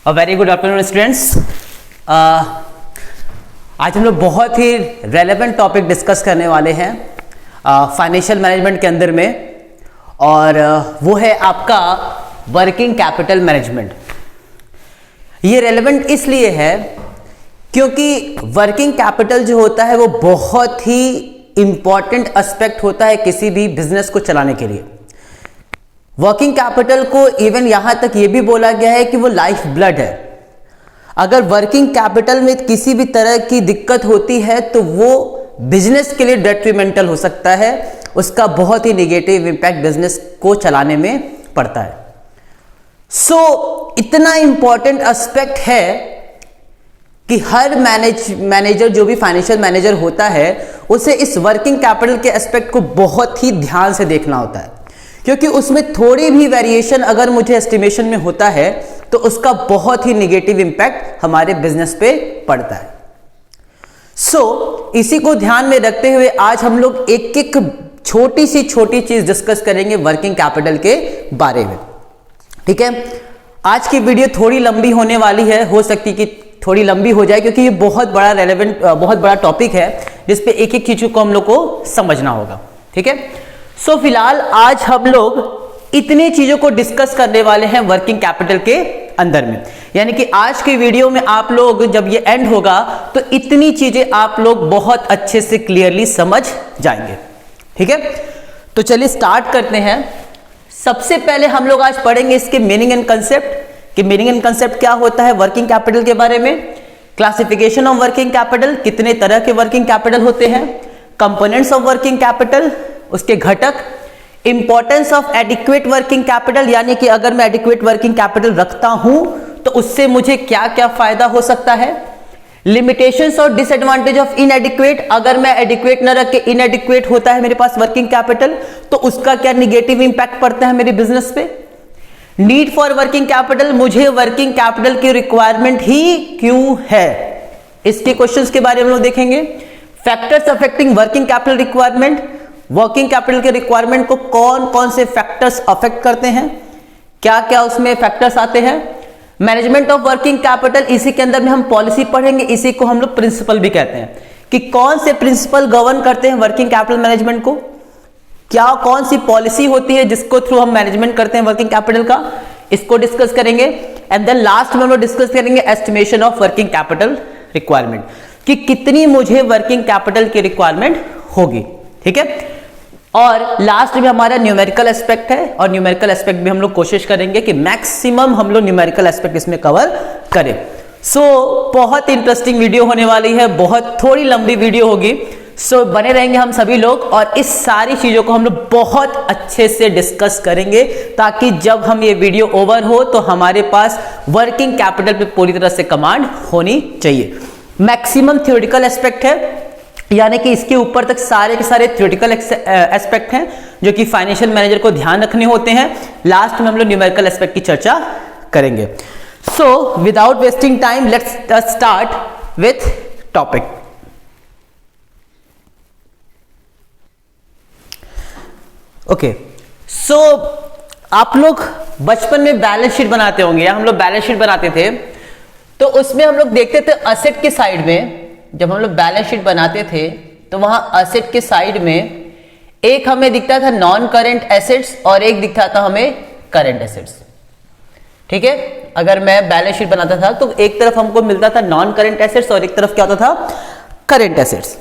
Very good afternoon students. आज हम लोग बहुत ही रेलेवेंट टॉपिक डिस्कस करने वाले हैं फाइनेंशियल मैनेजमेंट के अंदर में, और वो है आपका वर्किंग कैपिटल मैनेजमेंट। ये रेलेवेंट इसलिए है क्योंकि वर्किंग कैपिटल जो होता है वो बहुत ही इंपॉर्टेंट एस्पेक्ट होता है किसी भी बिजनेस को चलाने के लिए। वर्किंग कैपिटल को इवन यहां तक ये भी बोला गया है कि वो लाइफ ब्लड है। अगर वर्किंग कैपिटल में किसी भी तरह की दिक्कत होती है तो वो बिजनेस के लिए डेट्रीमेंटल हो सकता है, उसका बहुत ही नेगेटिव इंपैक्ट बिजनेस को चलाने में पड़ता है। इतना इंपॉर्टेंट एस्पेक्ट है कि हर मैनेजर जो भी फाइनेंशियल मैनेजर होता है उसे इस वर्किंग कैपिटल के एस्पेक्ट को बहुत ही ध्यान से देखना होता है, क्योंकि उसमें थोड़ी भी वेरिएशन अगर मुझे एस्टिमेशन में होता है तो उसका बहुत ही नेगेटिव इंपैक्ट हमारे बिजनेस पे पड़ता है। इसी को ध्यान में रखते हुए आज हम लोग एक एक छोटी चीज डिस्कस करेंगे वर्किंग कैपिटल के बारे में। ठीक है, आज की वीडियो थोड़ी लंबी होने वाली है, हो सकती कि थोड़ी लंबी हो जाए क्योंकि ये बहुत बड़ा रेलेवेंट बहुत बड़ा टॉपिक है जिसपे एक एक चीजों को हम लोग को समझना होगा। ठीक है, फिलहाल आज हम लोग इतनी चीजों को डिस्कस करने वाले हैं वर्किंग कैपिटल के अंदर में, यानी कि आज की वीडियो में आप लोग जब ये एंड होगा तो इतनी चीजें आप लोग बहुत अच्छे से क्लियरली समझ जाएंगे। ठीक है, तो चलिए स्टार्ट करते हैं। सबसे पहले हम लोग आज पढ़ेंगे इसके मीनिंग एंड कंसेप्ट कि मीनिंग एंड कंसेप्ट क्या होता है वर्किंग कैपिटल के बारे में, क्लासिफिकेशन ऑफ वर्किंग कैपिटल, कितने तरह के वर्किंग कैपिटल होते हैं, कंपोनेंट्स ऑफ वर्किंग कैपिटल, उसके घटक, importance of adequate working capital, यानी कि अगर मैं एडिक्वेट वर्किंग कैपिटल रखता हूं तो उससे मुझे क्या क्या फायदा हो सकता है, लिमिटेशंस और डिसएडवांटेज ऑफ इनएडिक्वेट, अगर मैं एडिक्वेट न रख के इनएडिक्वेट होता है मेरे पास वर्किंग कैपिटल तो उसका क्या निगेटिव इंपैक्ट पड़ता है मेरे बिजनेस पे, नीड फॉर वर्किंग कैपिटल, मुझे वर्किंग कैपिटल की रिक्वायरमेंट ही क्यों है, इसके क्वेश्चंस के बारे में हम लोग देखेंगे। Factors affecting working capital requirement, working capital के रिक्वायरमेंट को कौन कौन से फैक्टर्स अफेक्ट करते हैं, क्या क्या उसमें फैक्टर्स आते हैं, मैनेजमेंट ऑफ वर्किंग कैपिटल, इसी के अंदर में हम पॉलिसी पढ़ेंगे, इसी को हम लोग प्रिंसिपल भी कहते हैं कि कौन से प्रिंसिपल गवर्न करते हैं वर्किंग कैपिटल मैनेजमेंट को, क्या कौन सी पॉलिसी होती है जिसको थ्रू हम मैनेजमेंट करते हैं वर्किंग कैपिटल का, इसको डिस्कस करेंगे। एंड देन लास्ट में हम लोग डिस्कस करेंगे estimation of working capital requirement कि कितनी मुझे वर्किंग कैपिटल की रिक्वायरमेंट होगी। ठीक है, और लास्ट में हमारा न्यूमेरिकल एस्पेक्ट है, और न्यूमेरिकल एस्पेक्ट भी हम लोग कोशिश करेंगे कि मैक्सिमम हम लोग न्यूमेरिकल एस्पेक्ट इसमें कवर करें। बहुत इंटरेस्टिंग वीडियो होने वाली है, बहुत थोड़ी लंबी वीडियो होगी। बने रहेंगे हम सभी लोग और इस सारी चीजों को हम लोग बहुत अच्छे से डिस्कस करेंगे ताकि जब हम ये वीडियो ओवर हो तो हमारे पास वर्किंग कैपिटल पे पूरी तरह से कमांड होनी चाहिए। मैक्सिमम थ्योरेटिकल एस्पेक्ट है, यानी कि इसके ऊपर तक सारे के सारे थ्योरेटिकल एस्पेक्ट हैं जो कि फाइनेंशियल मैनेजर को ध्यान रखने होते हैं। लास्ट में हम लोग न्यूमेरिकल एस्पेक्ट की चर्चा करेंगे। Without wasting time let's start with topic. Okay, आप लोग बचपन में बैलेंस शीट बनाते होंगे या हम लोग बैलेंस शीट बनाते थे तो उसमें हम लोग देखते थे असेट के साइड में, जब हम लोग बैलेंस शीट बनाते थे तो वहां असेट के साइड में एक हमें दिखता था नॉन करेंट एसेट्स और एक दिखता था हमें करेंट एसेट्स। ठीक है, अगर मैं बैलेंस शीट बनाता था तो एक तरफ हमको मिलता था नॉन करेंट एसेट्स और एक तरफ क्या होता था करेंट एसेट्स।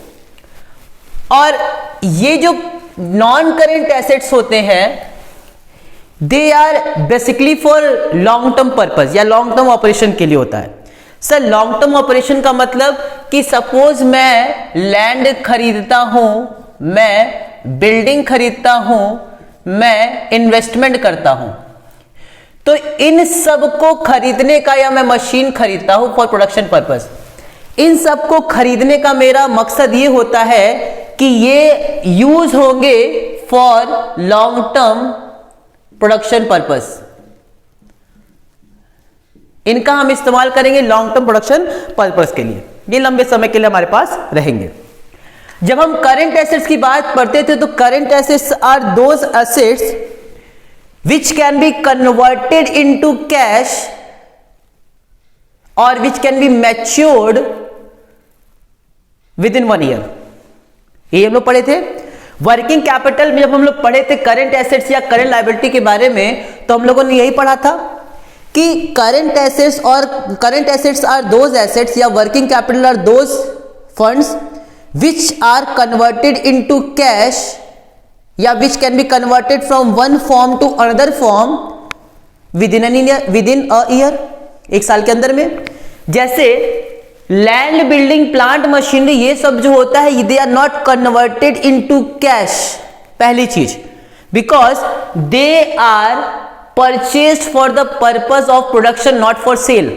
और ये जो नॉन करेंट एसेट्स होते हैं they are basically for long term purpose या लॉन्ग टर्म ऑपरेशन के लिए होता है। सर, लॉन्ग टर्म ऑपरेशन का मतलब कि सपोज मैं लैंड खरीदता हूं, मैं बिल्डिंग खरीदता हूं, मैं इन्वेस्टमेंट करता हूं, तो इन सब को खरीदने का, या मैं मशीन खरीदता हूं फॉर प्रोडक्शन पर्पस, इन सब को खरीदने का मेरा मकसद ये होता है कि ये यूज होंगे for long term production purpose, इनका हम इस्तेमाल करेंगे लॉन्ग टर्म प्रोडक्शन पर्पस के लिए, ये लंबे समय के लिए हमारे पास रहेंगे। जब हम करंट एसेट्स की बात पढ़ते थे तो current assets are those assets which can be converted into cash और which can be matured within 1 year. ये हम लोग पढ़े थे वर्किंग कैपिटल में। जब हम लोग पढ़े थे करंट एसेट्स या करंट लायबिलिटी के बारे में, तो हम लोगों ने यही पढ़ा था कि करंट एसेट्स और current assets are those assets या working capital are those funds which are converted into cash या which can be converted from one form to another form within a year, 1 साल के अंदर में। जैसे land, building, plant, machinery, ये सब जो होता है they are not converted into cash, पहली चीज, because they are purchased for the purpose of production not for sale.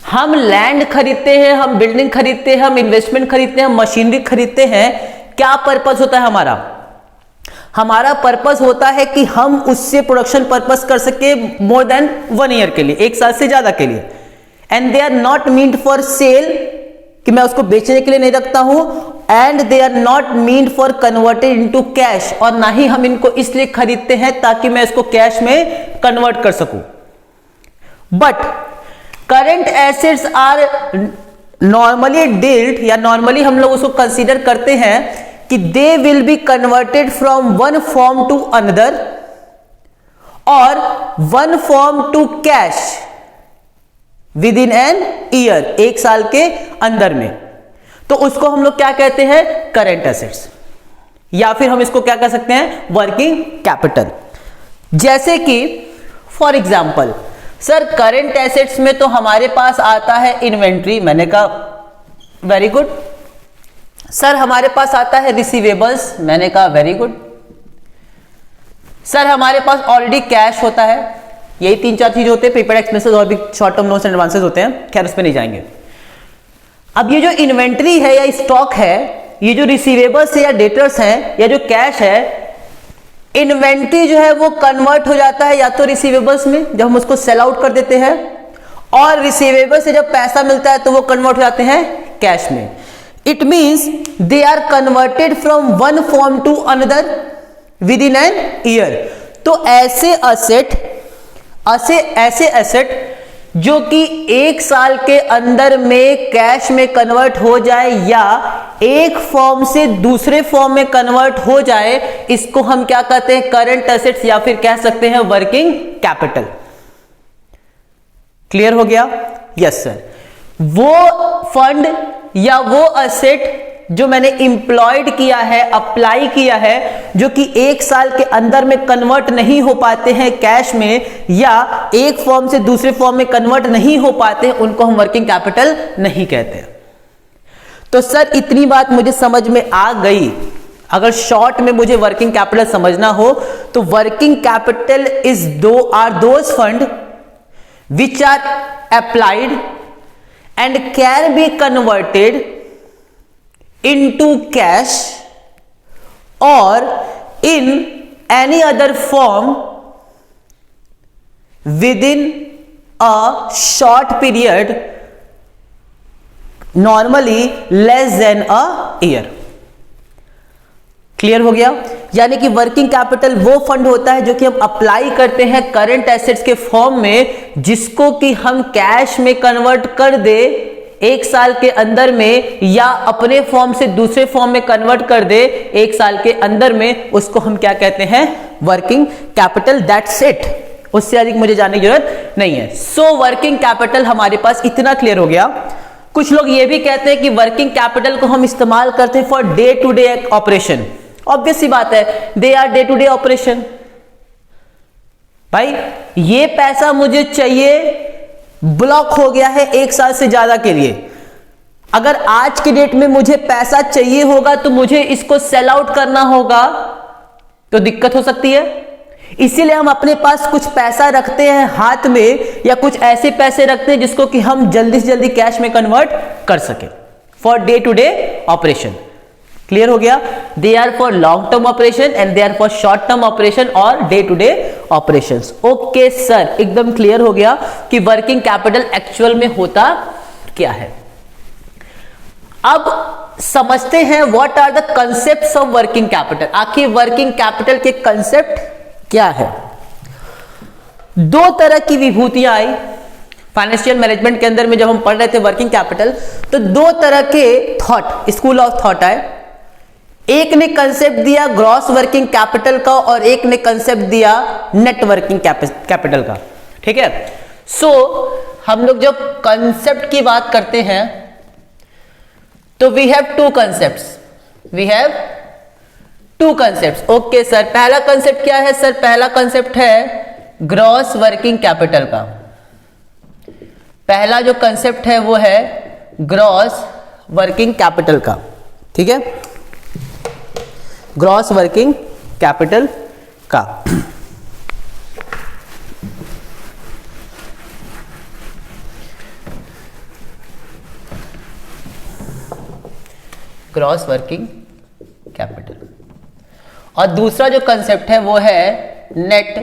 हम लैंड खरीदते हैं, हम बिल्डिंग खरीदते हैं, हम इन्वेस्टमेंट खरीदते हैं, हम मशीनरी खरीदते हैं, क्या पर्पस होता है हमारा? हमारा पर्पस होता है कि हम उससे प्रोडक्शन पर्पस कर सके मोर देन 1 ईयर के लिए, 1 साल से ज्यादा के लिए। And they are not meant for sale, कि मैं उसको बेचने के लिए नहीं रखता हूं, and they are not meant for converted into cash, और ना ही हम इनको इसलिए खरीदते हैं ताकि मैं इसको कैश में कन्वर्ट कर सकूं। But current assets are normally dealt, या नॉर्मली हम लोग उसको कंसीडर करते हैं कि they will be converted from one form to another और one form to cash within an year, 1 साल के अंदर में। तो उसको हम लोग क्या कहते हैं? करंट एसेट्स, या फिर हम इसको क्या कह सकते हैं? Working capital. जैसे कि for example sir current assets में तो हमारे पास आता है इन्वेंट्री, मैंने कहा वेरी गुड। सर हमारे पास आता है रिसीवेबल्स, मैंने कहा वेरी गुड। सर हमारे पास ऑलरेडी कैश होता है, यही 3-4 चीज होते हैं, प्रीपेड एक्सपेंसेस और भी short term loans and advances होते हैं, खैर उस पर नहीं जाएंगे। अब ये जो इन्वेंट्री है या स्टॉक है, ये जो रिसीवेबल्स है या डेटर्स है या जो कैश है, इन्वेंट्री जो है वो कन्वर्ट हो जाता है या तो रिसीवेबल्स में जब हम उसको सेल आउट कर देते हैं, और रिसीवेबल्स से जब पैसा मिलता है तो वो कन्वर्ट हो जाते हैं कैश में। It means they are converted from one form to another within an year. तो ऐसे एसेट जो कि 1 साल के अंदर में कैश में कन्वर्ट हो जाए या एक फॉर्म से दूसरे फॉर्म में कन्वर्ट हो जाए, इसको हम क्या कहते हैं? करंट एसेट्स, या फिर कह सकते हैं वर्किंग कैपिटल। क्लियर हो गया? Yes sir. वो फंड या वो एसेट जो मैंने इंप्लॉयड किया है, अप्लाई किया है, जो कि 1 साल के अंदर में कन्वर्ट नहीं हो पाते हैं कैश में, या एक फॉर्म से दूसरे फॉर्म में कन्वर्ट नहीं हो पाते हैं, उनको हम वर्किंग कैपिटल नहीं कहते। तो सर इतनी बात मुझे समझ में आ गई। अगर शॉर्ट में मुझे वर्किंग कैपिटल समझना हो तो working capital are those fund which are applied and can be converted into cash or in any other form within a short period, normally less than a year। Clear हो गया? यानी कि working capital वो fund होता है जो कि हम अप्लाई करते हैं करंट एसेट्स के फॉर्म में, जिसको कि हम कैश में कन्वर्ट कर दे 1 साल के अंदर में, या अपने फॉर्म से दूसरे फॉर्म में कन्वर्ट कर दे 1 साल के अंदर में, उसको हम क्या कहते हैं? Working capital. दैट्स इट, उससे अधिक मुझे जानने की जरूरत नहीं है। सो वर्किंग कैपिटल हमारे पास इतना क्लियर हो गया। कुछ लोग ये भी कहते हैं कि वर्किंग कैपिटल को हम इस्तेमाल करते हैं for day to day operation. Obvious सी बात है, they are day to day operation. भाई ये पैसा मुझे चाहिए, ब्लॉक हो गया है 1 साल से ज्यादा के लिए, अगर आज की डेट में मुझे पैसा चाहिए होगा तो मुझे इसको सेल आउट करना होगा, तो दिक्कत हो सकती है। इसीलिए हम अपने पास कुछ पैसा रखते हैं हाथ में, या कुछ ऐसे पैसे रखते हैं जिसको कि हम जल्दी से जल्दी कैश में कन्वर्ट कर सके for day to day operation. Clear हो गया? They are for long term operation and they are for short term operation और day to day operations. Okay sir, एकदम क्लियर हो गया कि वर्किंग कैपिटल एक्चुअल में होता क्या है। अब समझते हैं what are the concepts of working capital. आखिर वर्किंग कैपिटल के कंसेप्ट क्या है? 2 तरह की विभूतियां आई। फाइनेंशियल मैनेजमेंट के अंदर में जब हम पढ़ रहे थे वर्किंग कैपिटल, तो दो तरह के थॉट, स्कूल ऑफ थॉट आए। एक ने कंसेप्ट दिया ग्रॉस वर्किंग कैपिटल का और एक ने कंसेप्ट दिया नेट वर्किंग कैपिटल का। ठीक है, सो हम लोग जब कंसेप्ट की बात करते हैं तो we have two concepts. Okay sir, पहला कंसेप्ट क्या है सर? पहला कंसेप्ट है ग्रॉस वर्किंग कैपिटल का। पहला जो कंसेप्ट है वो है ग्रॉस वर्किंग कैपिटल का। ठीक है, ग्रॉस वर्किंग कैपिटल का। Gross working capital. और दूसरा जो कंसेप्ट है वो है नेट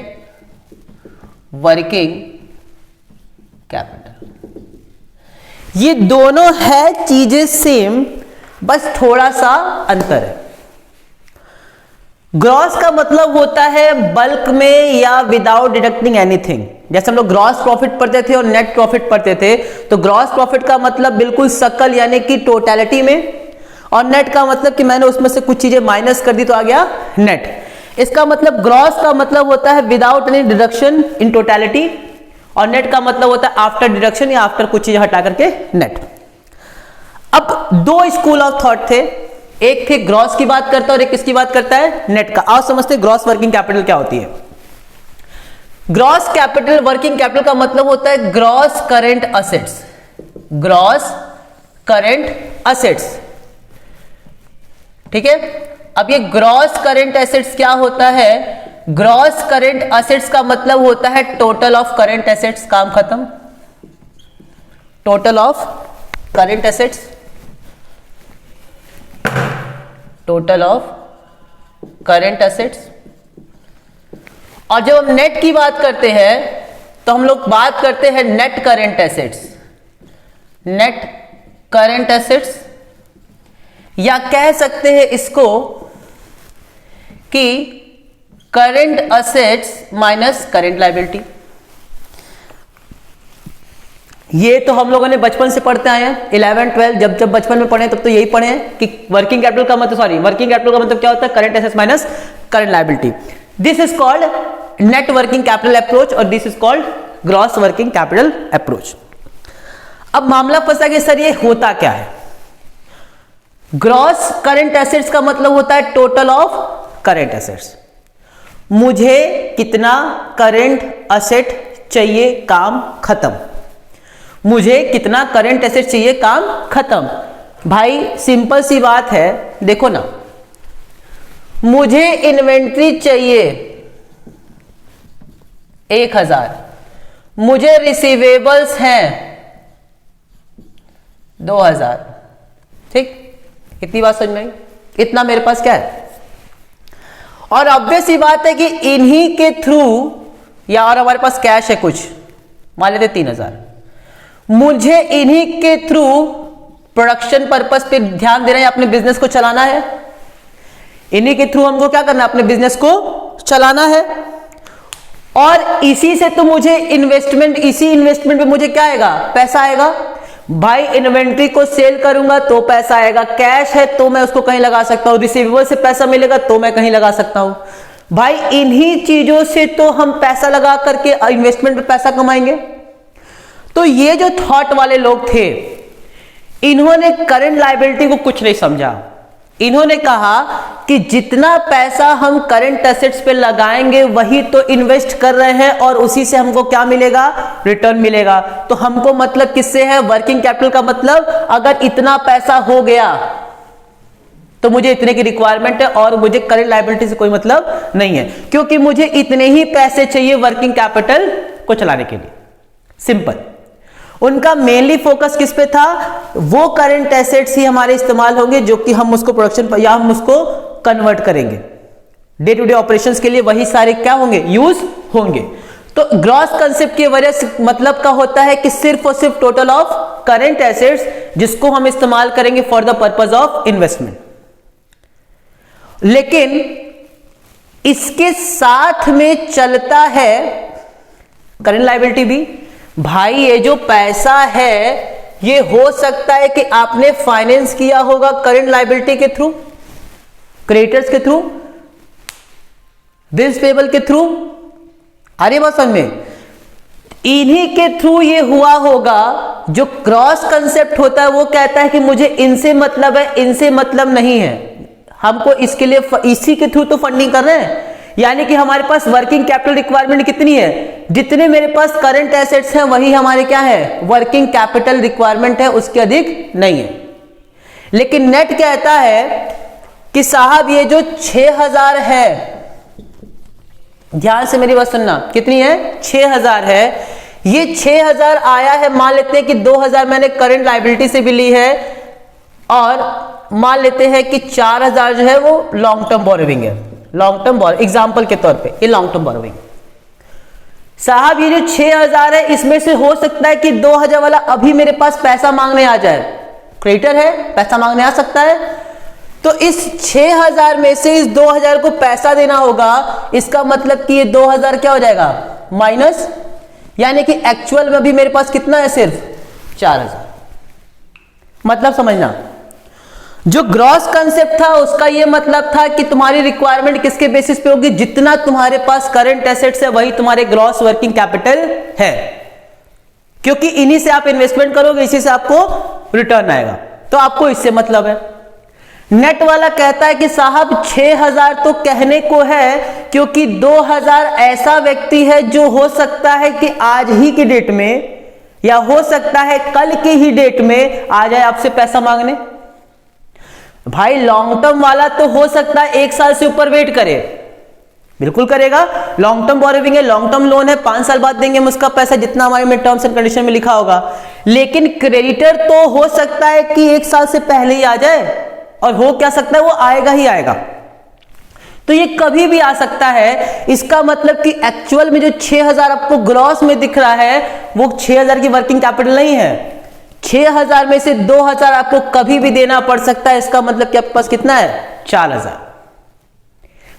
वर्किंग कैपिटल। ये दोनों है चीजें सेम, बस थोड़ा सा अंतर है। ग्रॉस का मतलब होता है बल्क में या विदाउट डिडक्टिंग एनीथिंग। जैसे हम लोग ग्रॉस प्रॉफिट पढ़ते थे और नेट प्रॉफिट पढ़ते थे, तो ग्रॉस प्रॉफिट का मतलब बिल्कुल सकल यानी कि टोटलिटी में, और नेट का मतलब कि मैंने उसमें से कुछ चीजें माइनस कर दी तो आ गया नेट। इसका मतलब ग्रॉस का मतलब होता है without any deduction in totality, और नेट का मतलब होता है आफ्टर डिडक्शन या आफ्टर कुछ चीजें हटा करके नेट। अब दो स्कूल ऑफ थॉट थे, एक थे ग्रॉस की बात करता है और एक किसकी बात करता है? नेट का। आओ समझते ग्रॉस वर्किंग कैपिटल क्या होती है। ग्रॉस कैपिटल वर्किंग कैपिटल का मतलब होता है gross current assets. Gross current assets, ठीक है। अब ये ग्रॉस करेंट एसेट्स क्या होता है? ग्रॉस करेंट असेट्स का मतलब होता है टोटल ऑफ करेंट एसेट्स। काम खत्म। Total of current assets, total of current assets. और जब हम नेट की बात करते हैं तो हम लोग बात करते हैं net current assets. Net current assets, या कह सकते हैं इसको कि current assets minus current liability. ये तो हम लोगों ने बचपन से पढ़ते आए हैं, 11, 12 जब बचपन में पढ़े तब तो यही पढ़े हैं कि वर्किंग कैपिटल का मतलब वर्किंग कैपिटल का मतलब क्या होता है? Current assets minus current liability. This is called net working capital approach और this is called gross working capital approach. अब मामला फंसा कि सर ये होता क्या है? ग्रॉस करेंट एसेट्स का मतलब होता है टोटल ऑफ करेंट एसेट्स। मुझे कितना करेंट असेट चाहिए, काम खत्म। मुझे कितना करेंट एसेट चाहिए, काम खत्म। भाई सिंपल सी बात है, देखो ना, मुझे इन्वेंट्री चाहिए 1000, मुझे रिसीवेबल्स हैं 2000। ठीक, इतनी बात समझ में आई? इतना मेरे पास क्या है? और ऑब्वियस सी बात है कि इन्हीं के थ्रू, या और हमारे पास कैश है कुछ, मान लेते 3000, मुझे इन्हीं के थ्रू प्रोडक्शन पर्पस पे ध्यान देना है, अपने बिजनेस को चलाना है। इन्हीं के थ्रू हमको क्या करना है? अपने बिजनेस को चलाना है। और इसी से तो मुझे इन्वेस्टमेंट, इसी इन्वेस्टमेंट पे मुझे क्या आएगा? पैसा आएगा। भाई इन्वेंट्री को सेल करूंगा तो पैसा आएगा, कैश है तो मैं उसको कहीं लगा सकता हूं, रिसीवेबल से पैसा मिलेगा तो मैं कहीं लगा सकता हूं। भाई इन्हीं चीजों से तो हम पैसा लगा करके इन्वेस्टमेंट पे पैसा कमाएंगे। तो ये जो थॉट वाले लोग थे, इन्होंने करंट लायबिलिटी को कुछ नहीं समझा। इन्होंने कहा कि जितना पैसा हम करंट एसेट्स पे लगाएंगे वही तो इन्वेस्ट कर रहे हैं और उसी से हमको क्या मिलेगा? रिटर्न मिलेगा। तो हमको मतलब किससे है? वर्किंग कैपिटल का मतलब अगर इतना पैसा हो गया तो मुझे इतने की रिक्वायरमेंट है और मुझे करंट लायबिलिटी से कोई मतलब नहीं है, क्योंकि मुझे इतने ही पैसे चाहिए वर्किंग कैपिटल को चलाने के लिए। सिंपल। उनका मेनली फोकस किस पे था? वो करंट एसेट्स ही हमारे इस्तेमाल होंगे जो कि हम उसको प्रोडक्शन पर या हम उसको कन्वर्ट करेंगे। डे टू डे ऑपरेशंस के लिए वही सारे क्या होंगे? यूज होंगे। तो ग्रॉस कंसेप्ट की वजह से मतलब का होता है कि सिर्फ और सिर्फ टोटल ऑफ करंट एसेट्स जिसको हम इस्तेमाल करेंगे for the purpose of investment. लेकिन इसके साथ में चलता है करंट लायबिलिटी भी, भाई ये जो पैसा है ये हो सकता है कि आपने फाइनेंस किया होगा करंट लायबिलिटी के थ्रू, क्रेडिटर्स के थ्रू, बिल्स पेबल के थ्रू, आ रही बात समझ में, इन्हीं के थ्रू ये हुआ होगा। जो क्रॉस कंसेप्ट होता है वो कहता है कि मुझे इनसे मतलब है, इनसे मतलब नहीं है, हमको इसके लिए इसी के थ्रू तो फंडिंग कर रहे हैं। यानी कि हमारे पास वर्किंग कैपिटल रिक्वायरमेंट कितनी है, जितने मेरे पास करंट एसेट्स हैं वही हमारे क्या है, वर्किंग कैपिटल रिक्वायरमेंट है, उसके अधिक नहीं है। लेकिन नेट कहता है कि साहब ये जो 6000 है, ध्यान से मेरी बात सुनना, कितनी है, 6000 है, ये 6000 आया है, मान लेते हैं कि 2000 मैंने करंट लायबिलिटी से भी ली है, और मान लेते हैं कि 4000 जो है वो लॉन्ग टर्म बोरोविंग है, लॉन्ग टर्म बोरो, एग्जांपल के तौर पे ये लॉन्ग टर्म बोरोविंग। साहब ये जो 6000 है इसमें से हो सकता है कि 2000 वाला अभी मेरे पास पैसा मांगने आ जाए, क्रेडिटर है, पैसा मांगने आ सकता है, तो इस 6000 में से इस 2000 को पैसा देना होगा। इसका मतलब कि ये 2000 क्या हो जाएगा, माइनस, यानी कि एक्चुअल में अभी मेरे पास कितना है, सिर्फ 4000। मतलब समझना, जो ग्रॉस कंसेप्ट था उसका ये मतलब था कि तुम्हारी रिक्वायरमेंट किसके बेसिस पे होगी, जितना तुम्हारे पास करंट एसेट्स है वही तुम्हारे ग्रॉस वर्किंग कैपिटल है, क्योंकि इन्हीं से आप इन्वेस्टमेंट करोगे, इसी से आपको रिटर्न आएगा, तो आपको इससे मतलब है। नेट वाला कहता है कि साहब 6000 तो कहने को है, क्योंकि 2000 ऐसा व्यक्ति है जो हो सकता है कि आज ही की डेट में, या हो सकता है कल के ही डेट में आ जाए आपसे पैसा मांगने। भाई लॉन्ग टर्म वाला तो हो सकता है 1 साल से ऊपर वेट करे, बिल्कुल करेगा, लॉन्ग टर्म बोरोविंग है, लॉन्ग टर्म लोन है, 5 साल बाद देंगे हम उसका पैसा, जितना हमारे में टर्म्स एंड कंडीशन में लिखा होगा। लेकिन क्रेडिटर तो हो सकता है कि 1 साल से पहले ही आ जाए, और हो क्या सकता है, वो आएगा ही आएगा, तो ये कभी भी आ सकता है। इसका मतलब कि एक्चुअल में जो 6000 आपको ग्रॉस में दिख रहा है वो 6000 की वर्किंग कैपिटल नहीं है, 6000 में से 2000 आपको कभी भी देना पड़ सकता है। इसका मतलब कि आपके पास कितना है, 4000।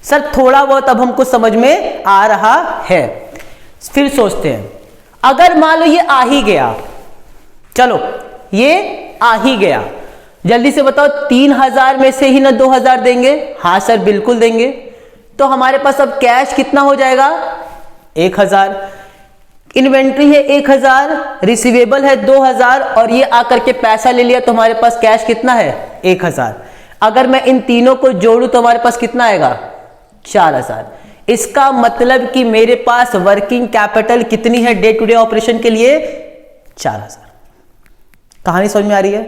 सर थोड़ा बहुत अब हमको समझ में आ रहा है। फिर सोचते हैं, अगर मान लो ये आ ही गया, चलो ये आ ही गया, जल्दी से बताओ 3000 में से ही ना 2000 देंगे, हाँ सर बिल्कुल देंगे, तो हमारे पास अब कैश कितना हो जाएगा, 1000, इन्वेंट्री है 1000, रिसीवेबल है 2000, और ये आकर के पैसा ले लिया, तो हमारे पास कैश कितना है, 1000। अगर मैं इन तीनों को जोड़ूं तो हमारे पास कितना आएगा, 4000। इसका मतलब कि मेरे पास वर्किंग कैपिटल कितनी है डे टू डे ऑपरेशन के लिए, 4000। कहानी समझ में आ रही है।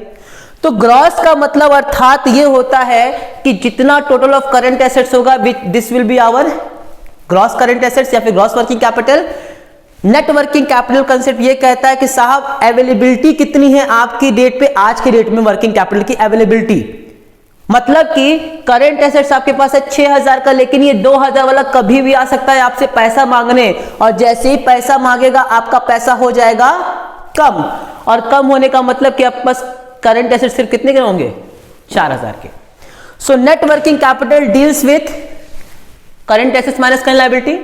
तो ग्रॉस का मतलब अर्थात ये होता है कि जितना टोटल ऑफ करंट एसेट्स होगा, this will be our gross current assets या फिर gross working capital. Net working capital concept ये कहता है कि साहब अवेलेबिलिटी कितनी है आपकी डेट पे, आज की डेट में वर्किंग कैपिटल की अवेलेबिलिटी, मतलब कि करंट एसेट्स आपके पास है 6000 का, लेकिन ये 2000 वाला कभी भी आ सकता है आपसे पैसा मांगने, और जैसे ही पैसा मांगेगा आपका पैसा हो जाएगा कम, और कम होने का मतलब कि आपके पास करंट एसेट्स सिर्फ कितने के होंगे, 4000 के। So net working capital deals with current assets minus current liability,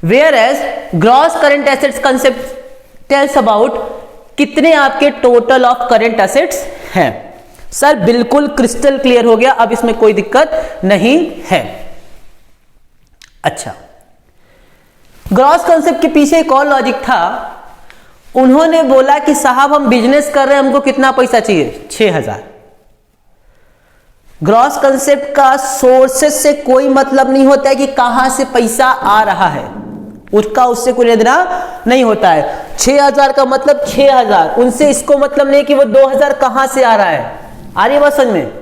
whereas gross current assets concept tells about कितने आपके टोटल ऑफ करंट एसेट्स हैं। सर बिल्कुल क्रिस्टल क्लियर हो गया, अब इसमें कोई दिक्कत नहीं है। अच्छा, ग्रॉस कॉन्सेप्ट के पीछे एक और लॉजिक था, उन्होंने बोला कि साहब हम बिजनेस कर रहे हैं, हमको कितना पैसा चाहिए, 6000। ग्रॉस कंसेप्ट का सोर्सेस से कोई मतलब नहीं होता है कि कहां से पैसा आ रहा है, उससे कोई लेना नहीं होता है। 6000 का मतलब 6000, उनसे इसको मतलब नहीं कि वो 2000 कहां से आ रहा है, आ रही है बात समझ में।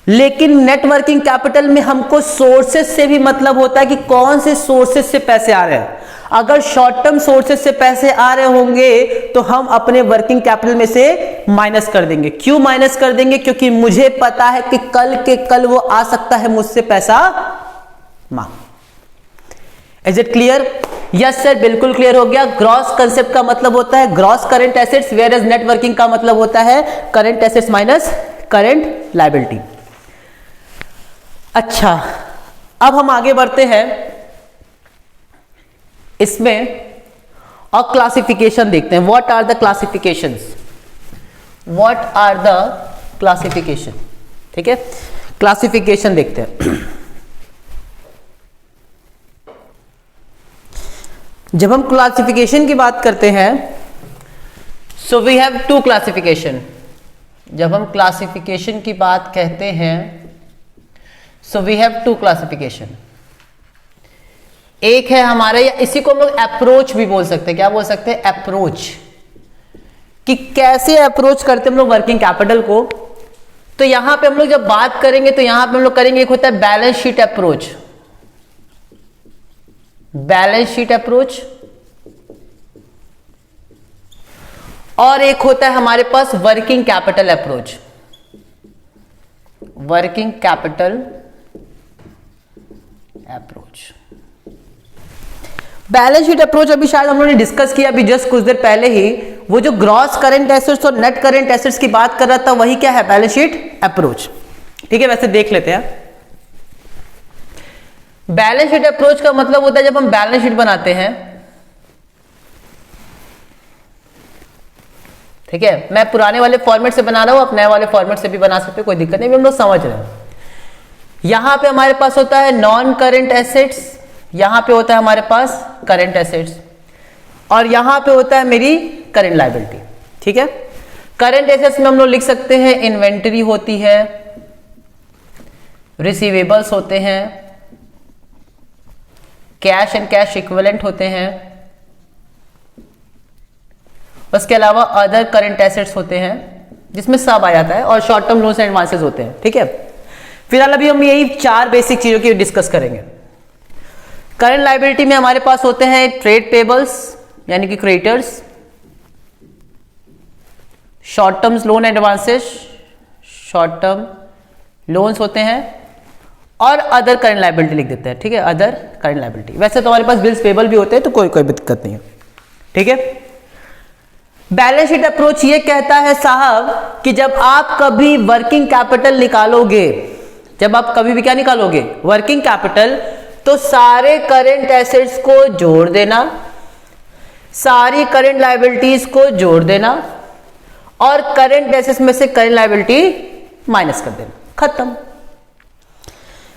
लेकिन नेटवर्किंग कैपिटल में हमको सोर्सेस से भी मतलब होता है कि कौन से सोर्सेस से पैसे आ रहे हैं। अगर शॉर्ट टर्म सोर्सेस से पैसे आ रहे होंगे तो हम अपने वर्किंग कैपिटल में से माइनस कर देंगे। क्यों माइनस कर देंगे, क्योंकि मुझे पता है कि कल के कल वो आ सकता है मुझसे पैसा मांग। Is it clear? Yes sir बिल्कुल क्लियर हो गया। ग्रॉस कंसेप्ट का मतलब होता है gross current assets, whereas net working का मतलब होता है current assets minus current liability. अच्छा, अब हम आगे बढ़ते हैं इसमें, और क्लासिफिकेशन देखते हैं। What are the classifications, what are the classification, ठीक है, क्लासिफिकेशन देखते हैं। जब हम क्लासिफिकेशन की बात करते हैं, so we have two classification. जब हम क्लासिफिकेशन की बात कहते हैं, so we have two classification. एक है हमारा, या इसी को हम लोग अप्रोच भी बोल सकते हैं। क्या बोल सकते हैं? अप्रोच, कि कैसे अप्रोच करते हैं हम लोग वर्किंग कैपिटल को। तो यहां पे हम लोग जब बात करेंगे तो यहां पे हम लोग करेंगे, एक होता है balance sheet approach, balance sheet approach, और एक होता है हमारे पास working capital approach, working capital approach. Balance sheet approach अभी शायद हम लोगों ने डिस्कस किया अभी जस्ट कुछ देर पहले ही। वो जो ग्रॉस करंट एसेट्स और नेट करंट एसेट्स की बात कर रहा था, वही क्या है? Balance sheet approach. ठीक है, वैसे देख लेते हैं। बैलेंस शीट अप्रोच का मतलब होता है जब हम बैलेंस शीट बनाते हैं, ठीक है, मैं पुराने वाले फॉर्मेट से बना रहा हूं, आप नए वाले फॉर्मेट से भी बना सकते हो, कोई दिक्कत नहीं, हम लोग समझ रहे हैं। यहां पे हमारे पास होता है नॉन करंट एसेट्स, यहां पे होता है हमारे पास करंट एसेट्स, और यहां पे होता है मेरी करंट लायबिलिटी। ठीक है, करंट एसेट्स में हम लोग लिख सकते हैं इन्वेंटरी होती है, रिसीवेबल्स होते हैं, कैश एंड कैश इक्विवेलेंट होते हैं, उसके अलावा अदर करंट एसेट्स होते हैं जिसमें सब आ जाता है, और short term loans and advances होते हैं। ठीक है, फिलहाल अभी हम यही चार बेसिक चीजों की डिस्कस करेंगे। करंट लायबिलिटी में हमारे पास होते हैं ट्रेड पेबल्स यानी कि creditors, short term loan advances, short term loans होते हैं, और अदर करंट लायबिलिटी लिख देते हैं। ठीक है, अदर करंट लायबिलिटी। वैसे तो हमारे पास बिल्स पेबल भी होते हैं, तो कोई दिक्कत नहीं है। ठीक है, बैलेंस शीट अप्रोच ये कहता है साहब कि जब आप कभी वर्किंग कैपिटल निकालोगे, जब आप कभी भी क्या निकालोगे? वर्किंग कैपिटल, तो सारे करंट एसेट्स को जोड़ देना, सारी करंट लायबिलिटीज को जोड़ देना, और करंट एसेट्स में से करंट लायबिलिटी माइनस कर देना, खत्म।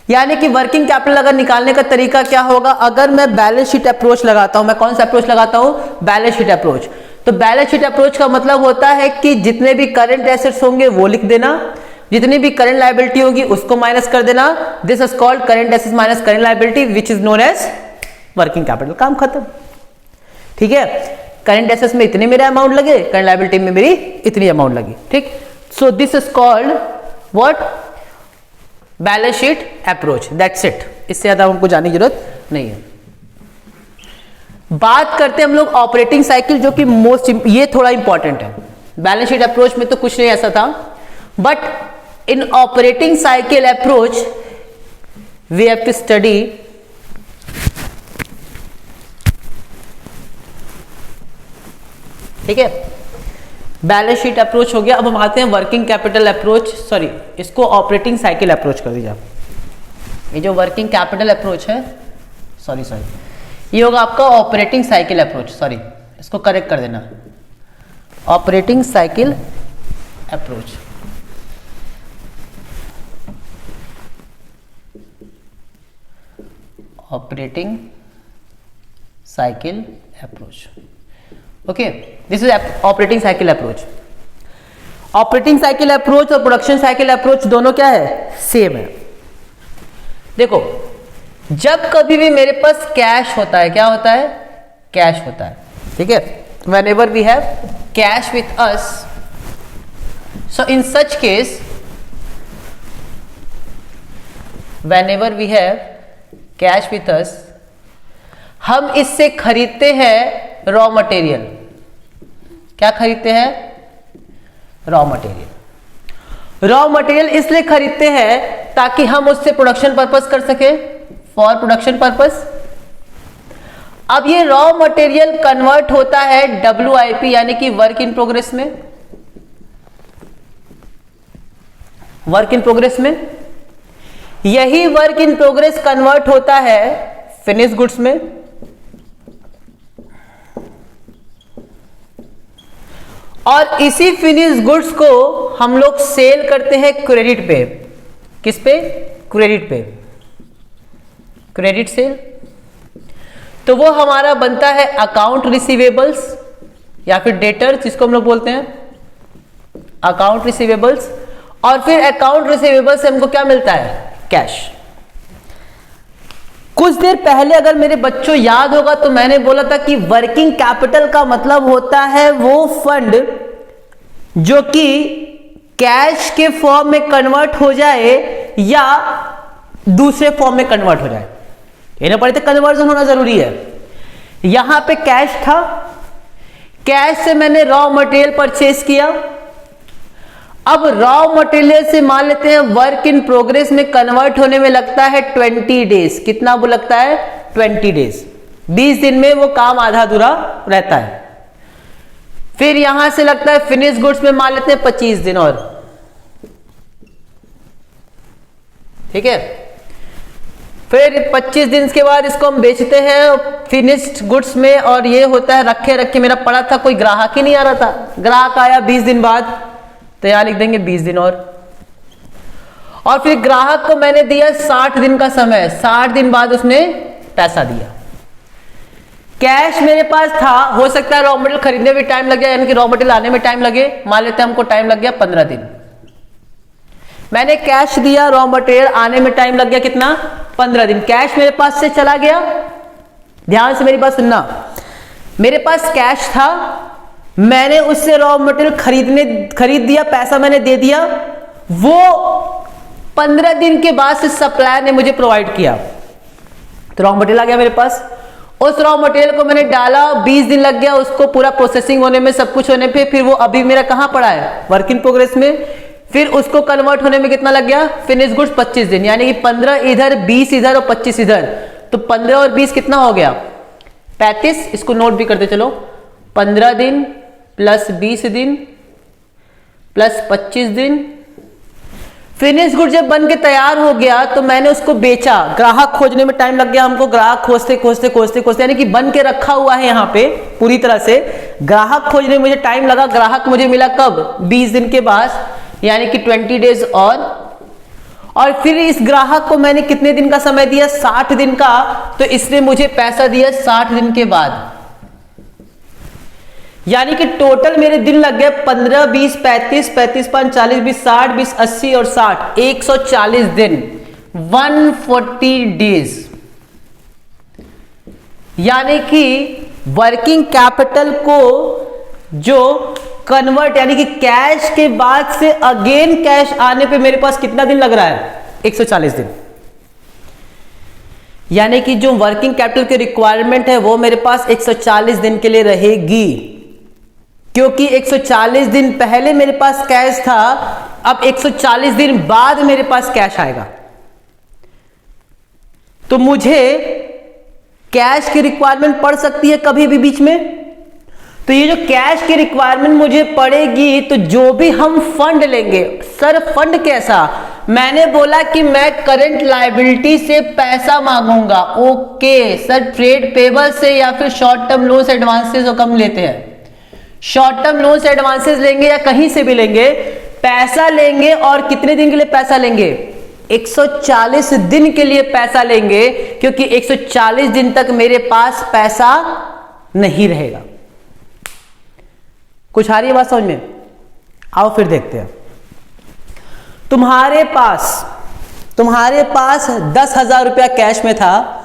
यानी कि वर्किंग कैपिटल अगर निकालने का तरीका क्या होगा? अगर मैं बैलेंस शीट अप्रोच लगाता हूं, मैं कौन सा अप्रोच लगाता हूं? Balance sheet approach. तो बैलेंस शीट अप्रोच का मतलब होता है कि जितने भी करंट एसेट्स होंगे वो लिख देना, जितनी भी करंट लायबिलिटी होगी उसको माइनस कर देना। This is called current assets minus current liability which is known as working capital. काम खत्म। ठीक है, करंट एसेट्स में इतने मेरे अमाउंट लगे, करंट लायबिलिटी में मेरी इतनी अमाउंट लगी। ठीक, so this is called what? Balance sheet approach. That's it, इससे ज्यादा हमको जानने की जरूरत नहीं है। बात करते हैं हम लोग ऑपरेटिंग साइकिल, जो कि मोस्ट, ये थोड़ा इंपॉर्टेंट है। बैलेंस शीट अप्रोच में तो कुछ नहीं ऐसा था, but in operating cycle approach we have to study ठीक है, बैलेंस शीट अप्रोच हो गया। अब हम आते हैं वर्किंग कैपिटल अप्रोच, सॉरी इसको ऑपरेटिंग साइकिल अप्रोच कर दीजिए आप। ये जो वर्किंग कैपिटल अप्रोच है, सॉरी ये होगा आपका ऑपरेटिंग साइकिल अप्रोच, सॉरी इसको करेक्ट कर देना, operating cycle approach. Operating cycle approach, okay, this is operating cycle approach. Operating cycle approach और प्रोडक्शन साइकिल अप्रोच दोनों क्या है? सेम है। देखो, जब कभी भी मेरे पास कैश होता है, क्या होता है? कैश होता है। ठीक है, whenever we have cash with us, so in such case whenever we have cash with us, हम इससे खरीदते हैं रॉ मटेरियल। क्या खरीदते हैं? Raw material. रॉ मटेरियल इसलिए खरीदते हैं ताकि हम उससे प्रोडक्शन पर्पस कर सके, फॉर प्रोडक्शन पर्पस। अब ये रॉ मटेरियल कन्वर्ट होता है WIP यानी कि वर्क इन प्रोग्रेस में, वर्क इन प्रोग्रेस में। यही वर्क इन प्रोग्रेस कन्वर्ट होता है फिनिश गुड्स में, और इसी फिनिश गुड्स को हम लोग सेल करते हैं क्रेडिट पे। किस पे? क्रेडिट पे, क्रेडिट सेल। तो वो हमारा बनता है अकाउंट रिसीवेबल्स या फिर डेटर्स, जिसको हम लोग बोलते हैं अकाउंट रिसीवेबल्स। और फिर अकाउंट रिसीवेबल्स से हमको क्या मिलता है? कैश। कुछ देर पहले अगर मेरे बच्चों याद होगा तो मैंने बोला था कि वर्किंग कैपिटल का मतलब होता है वो फंड जो कि कैश के फॉर्म में कन्वर्ट हो जाए या दूसरे फॉर्म में कन्वर्ट हो जाए। इन्हें पढ़े थे कन्वर्जन होना जरूरी है। यहां पे कैश था, कैश से मैंने रॉ मटेरियल परचेज किया। अब रॉ मटेरियल से मान लेते हैं वर्क इन प्रोग्रेस में कन्वर्ट होने में लगता है 20 डेज। कितना वो लगता है? 20 डेज। 20 दिन में वो काम आधा अधूरा रहता है। फिर यहां से लगता है फिनिश गुड्स में मान लेते हैं 25 दिन और, ठीक है। फिर 25 दिन के बाद इसको हम बेचते हैं फिनिश्ड गुड्स में, और ये होता है रखे रखे मेरा पड़ा था, कोई ग्राहक ही नहीं आ रहा था। ग्राहक आया 20 दिन बाद, तो यहां लिख देंगे 20 दिन और फिर ग्राहक को मैंने दिया 60 दिन का समय। 60 दिन बाद उसने पैसा दिया। कैश मेरे पास था, हो सकता है रॉ मटेरियल खरीदने में टाइम लग जाए, यानी कि रॉ मटेरियल आने में टाइम लगे। मान लेते हैं हमको टाइम लग गया 15 दिन। मैंने कैश दिया, रॉ मटेरियल आने में टाइम लग गया कितना? 15 दिन। कैश मेरे पास से चला गया। ध्यान से मेरी बात सुनना, मेरे पास कैश था, मैंने उससे रॉ मटेरियल खरीद दिया, पैसा मैंने दे दिया। वो 15 दिन के बाद से सप्लायर ने मुझे प्रोवाइड किया, तो रॉ मटेरियल आ गया मेरे पास। उस रॉ मटेरियल को मैंने डाला, 20 दिन लग गया उसको पूरा प्रोसेसिंग होने में, सब कुछ होने पे। फिर वो अभी मेरा कहां पड़ा है? वर्क इन प्रोग्रेस में। फिर उसको कन्वर्ट होने में कितना लग गया? फिनिश गुड्स 25 दिन, यानी कि 15 इधर, 20 इधर और 25 इधर। तो 15 और 20 कितना हो गया? 35। इसको नोट भी करते चलो, 15 दिन प्लस 20 दिन प्लस 25 दिन। फिनिश गुड जब बन के तैयार हो गया तो मैंने उसको बेचा। ग्राहक खोजने में टाइम लग गया हमको, ग्राहक खोजते खोजते खोजते खोजते, यानी कि बन के रखा हुआ है यहां पे पूरी तरह से। ग्राहक खोजने में मुझे टाइम लगा। ग्राहक मुझे मिला कब? 20 दिन के बाद, यानी कि 20 डेज और फिर इस ग्राहक को मैंने कितने दिन का समय दिया? 60 दिन का। तो इसने मुझे पैसा दिया 60 दिन के बाद, यानी कि टोटल मेरे दिन लग गए 15, 20, 35, 35, 5, 40, 20, 60, 20, 80 और 60, 140 दिन, 140 डेज। यानी कि वर्किंग कैपिटल को जो कन्वर्ट, यानी कि कैश के बाद से अगेन कैश आने पे मेरे पास कितना दिन लग रहा है? 140 दिन। यानी कि जो वर्किंग कैपिटल की रिक्वायरमेंट है वो मेरे पास 140 दिन के लिए रहेगी, क्योंकि 140 दिन पहले मेरे पास कैश था, अब 140 दिन बाद मेरे पास कैश आएगा। तो मुझे कैश की रिक्वायरमेंट पड़ सकती है कभी भी बीच में। तो ये जो कैश की रिक्वायरमेंट मुझे पड़ेगी, तो जो भी हम फंड लेंगे, सर फंड कैसा? मैंने बोला कि मैं करंट लायबिलिटी से पैसा मांगूंगा। ओके सर, ट्रेड पेबल से या फिर शॉर्ट टर्म लोन्स एडवांसेस कम लेते हैं। शॉर्ट टर्म लोन्स एडवांसेस लेंगे या कहीं से भी लेंगे, पैसा लेंगे। और कितने दिन के लिए पैसा लेंगे? 140 दिन के लिए पैसा लेंगे, क्योंकि 140 दिन तक मेरे पास पैसा नहीं रहेगा। कुछ आ रही है बात समझ में? आओ फिर देखते हैं। तुम्हारे पास 10,000 रुपया कैश में था,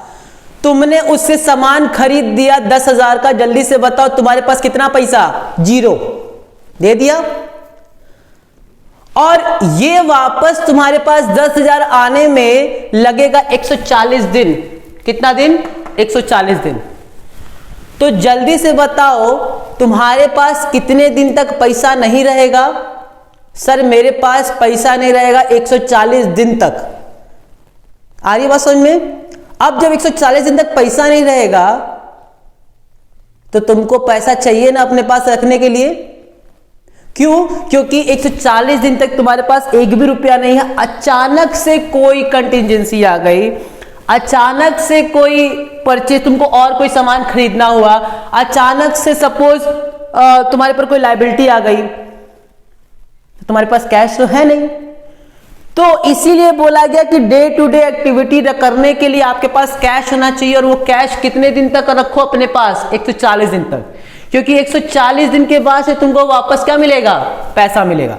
तुमने उससे सामान खरीद दिया 10,000 का। जल्दी से बताओ तुम्हारे पास कितना पैसा? 0 दे दिया। और ये वापस तुम्हारे पास 10,000 आने में लगेगा 140 दिन। कितना दिन? 140 दिन। तो जल्दी से बताओ तुम्हारे पास कितने दिन तक पैसा नहीं रहेगा? सर मेरे पास पैसा नहीं रहेगा 140 दिन तक। आ रही बात समझ में? अब जब 140 दिन तक पैसा नहीं रहेगा तो तुमको पैसा चाहिए ना अपने पास रखने के लिए। क्यों? क्योंकि 140 दिन तक तुम्हारे पास एक भी रुपया नहीं है। अचानक से कोई कंटिजेंसी आ गई, अचानक से कोई परचेज, तुमको और कोई सामान खरीदना हुआ, अचानक से सपोज तुम्हारे पर कोई लायबिलिटी आ गई तो तुम्हारे पास कैश तो है नहीं, तो इसीलिए बोला गया कि डे टू डे एक्टिविटी करने के लिए आपके पास कैश होना चाहिए। और वो कैश कितने दिन तक रखो अपने पास? 140 दिन तक, क्योंकि 140 दिन के बाद से तुमको वापस क्या मिलेगा? पैसा मिलेगा।